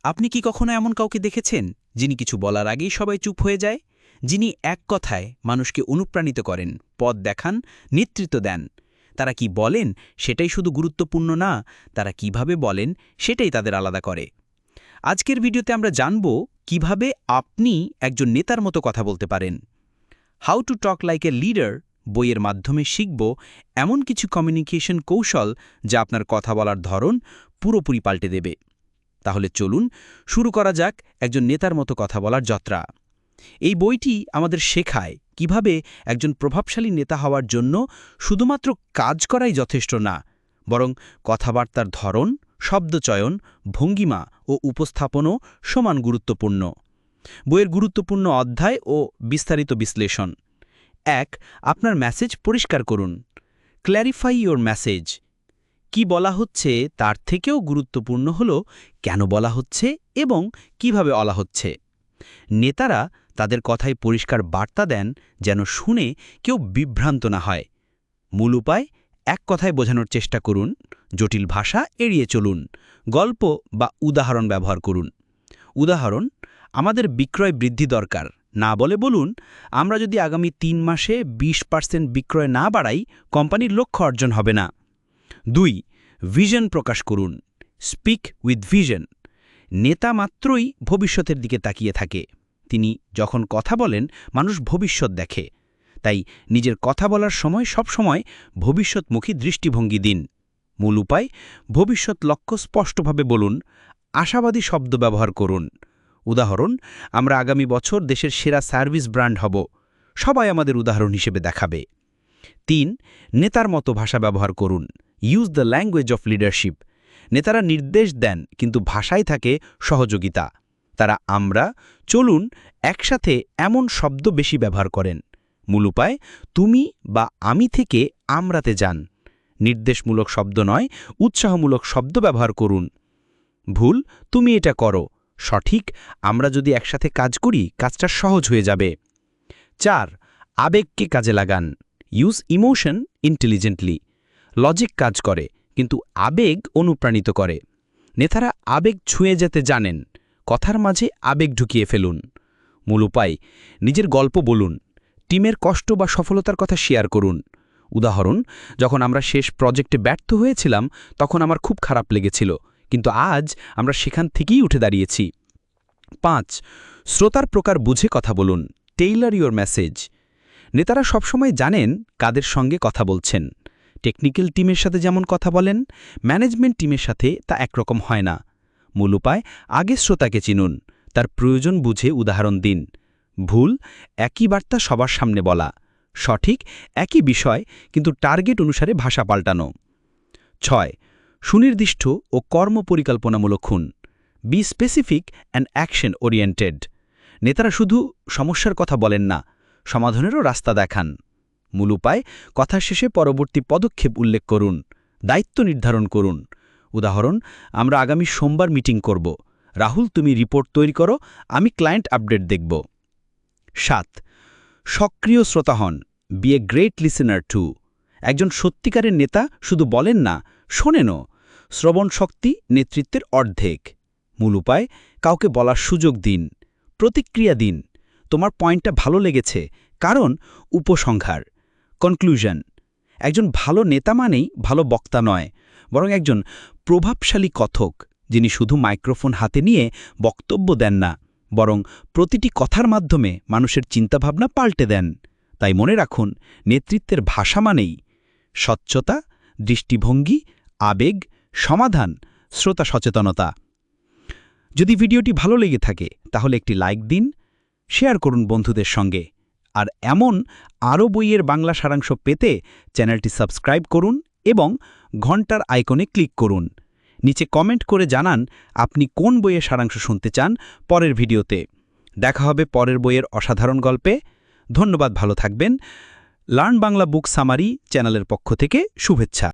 আপনি কি কখনো এমন কাউকে দেখেছেন যিনি কিছু বলার আগেই সবাই চুপ হয়ে যায়, যিনি এক কথায় মানুষকে অনুপ্রাণিত করেন, পথ দেখান, নেতৃত্ব দেন? তারা কি বলেন সেটাই শুধু গুরুত্বপূর্ণ না, তারা কিভাবে বলেন সেটাই তাদের আলাদা করে। আজকের ভিডিওতে আমরা জানব কিভাবে আপনি একজন নেতার মতো কথা বলতে পারেন। How to talk like a leader বইয়ের মাধ্যমে শিখব এমন কিছু কমিউনিকেশন কৌশল যা আপনার কথা বলার ধরন পুরোপুরি পাল্টে দেবে। তাহলে চলুন শুরু করা যাক একজন নেতার মতো কথা বলার যাত্রা। এই বইটি আমাদের শেখায় কিভাবে একজন প্রভাবশালী নেতা হওয়ার জন্য শুধুমাত্র কাজ করাই যথেষ্ট না, বরং কথাবার্তার ধরন, শব্দচয়ন, ভঙ্গিমা ও উপস্থাপনও সমান গুরুত্বপূর্ণ। বইয়ের গুরুত্বপূর্ণ অধ্যায় ও বিস্তারিত বিশ্লেষণ। ১. আপনার মেসেজ পরিষ্কার করুন। Clarify your message. কি বলা হচ্ছে তার থেকেও গুরুত্বপূর্ণ হল কেন বলা হচ্ছে এবং কিভাবে বলা হচ্ছে। নেতারা তাদের কথায় পরিষ্কার বার্তা দেন যেন শুনে কেউ বিভ্রান্ত না হয়। মূল উপায়, এক কথায় বোঝানোর চেষ্টা করুন, জটিল ভাষা এড়িয়ে চলুন, গল্প বা উদাহরণ ব্যবহার করুন। উদাহরণ, আমাদের বিক্রয় বৃদ্ধি দরকার না বলে বলুন, আমরা যদি আগামী ৩ মাসে ২০% বিক্রয় না বাড়াই, কোম্পানির লক্ষ্য অর্জন হবে না। ২. ভিশন প্রকাশ করুন। Speak with vision. নেতা মাত্রই ভবিষ্যতের দিকে তাকিয়ে থাকে। তিনি যখন কথা বলেন মানুষ ভবিষ্যৎ দেখে। তাই নিজের কথা বলার সময় সবসময় ভবিষ্যৎমুখী দৃষ্টিভঙ্গি দিন। মূল উপায়, ভবিষ্যৎ লক্ষ্য স্পষ্টভাবে বলুন, আশাবাদী শব্দ ব্যবহার করুন। উদাহরণ, আমরা আগামী বছর দেশের সেরা সার্ভিস ব্র্যান্ড হব। সবাই আমাদের উদাহরণ হিসেবে দেখাবে। ৩. নেতার মতো ভাষা ব্যবহার করুন। Use the language of leadership. নেতারা নির্দেশ দেন কিন্তু ভাষায় থাকে সহযোগিতা। তারা আমরা, চলুন, একসাথে এমন শব্দ বেশি ব্যবহার করেন। মূল উপায়, তুমি বা আমি থেকে আমরাতে যান। নির্দেশমূলক শব্দ নয়, উৎসাহমূলক শব্দ ব্যবহার করুন। ভুল, তুমি এটা করো। সঠিক, আমরা যদি একসাথে কাজ করি কাজটা সহজ হয়ে যাবে। ৪. আবেগকে কাজে লাগান। Use emotion intelligently. লজিক কাজ করে কিন্তু আবেগ অনুপ্রাণিত করে। নেতারা আবেগ ছুঁয়ে যেতে জানেন, কথার মাঝে আবেগ ঢুকিয়ে ফেলুন। মূল উপায়, নিজের গল্প বলুন, টিমের কষ্ট বা সফলতার কথা শেয়ার করুন। উদাহরণ, যখন আমরা শেষ প্রজেক্টে ব্যর্থ হয়েছিলাম তখন আমার খুব খারাপ লেগেছিল, কিন্তু আজ আমরা সেখান থেকেই উঠে দাঁড়িয়েছি। ৫. শ্রোতার প্রকার বুঝে কথা বলুন। Taylor your message. নেতারা সবসময় জানেন কাদের সঙ্গে কথা বলছেন। টেকনিক্যাল টিমের সাথে যেমন কথা বলেন, ম্যানেজমেন্ট টিমের সাথে তা একরকম হয় না। মূল উপায়, আগে শ্রোতাকে চিনুন, তার প্রয়োজন বুঝে উদাহরণ দিন। ভুল, একই বার্তা সবার সামনে বলা। সঠিক, একই বিষয় কিন্তু টার্গেট অনুসারে ভাষা পাল্টানো। ৬. সুনির্দিষ্ট ও কর্মপরিকল্পনামূলক খুন। B specific and action oriented. নেতারা শুধু সমস্যার কথা বলেন না, সমাধানেরও রাস্তা দেখান। মূল উপায়, কথা শেষে পরবর্তী পদক্ষেপ উল্লেখ করুন, দায়িত্ব নির্ধারণ করুন। উদাহরণ, আমরা আগামী সোমবার মিটিং করব। রাহুল, তুমি রিপোর্ট তৈরি করো, আমি ক্লায়েন্ট আপডেট দেখব। ৭. সক্রিয় শ্রোতা হন। Be a great listener too. একজন সত্যিকারের নেতা শুধু বলেন না, শোনেনও। শ্রবণ শক্তি নেতৃত্বের অর্ধেক। মূল উপায়, কাউকে বলার সুযোগ দিন, প্রতিক্রিয়া দিন। তোমার পয়েন্টটা ভালো লেগেছে, কারণ উপসংহার, কনক্লুশন। একজন ভালো নেতা মানেই ভালো বক্তা নয়, বরং একজন প্রভাবশালী কথক, যিনি শুধু মাইক্রোফোন হাতে নিয়ে বক্তব্য দেন না, বরং প্রতিটি কথার মাধ্যমে মানুষের চিন্তাভাবনা পাল্টে দেন। তাই মনে রাখুন, নেতৃত্বের ভাষা মানেই স্বচ্ছতা, দৃষ্টিভঙ্গি, আবেগ, সমাধান, শ্রোতা সচেতনতা। যদি ভিডিওটি ভালো লেগে থাকে তাহলে একটি লাইক দিন, শেয়ার করুন বন্ধুদের সঙ্গে। আর এমন আরও বইয়ের বাংলা সারাংশ পেতে চ্যানেলটি সাবস্ক্রাইব করুন এবং ঘন্টার আইকনে ক্লিক করুন। নিচে কমেন্ট করে জানান আপনি কোন বইয়ের সারাংশ শুনতে চান পরের ভিডিওতে। দেখা হবে পরের বইয়ের অসাধারণ গল্পে। ধন্যবাদ, ভালো থাকবেন। লার্ন বাংলা বুক সামারি চ্যানেলের পক্ষ থেকে শুভেচ্ছা।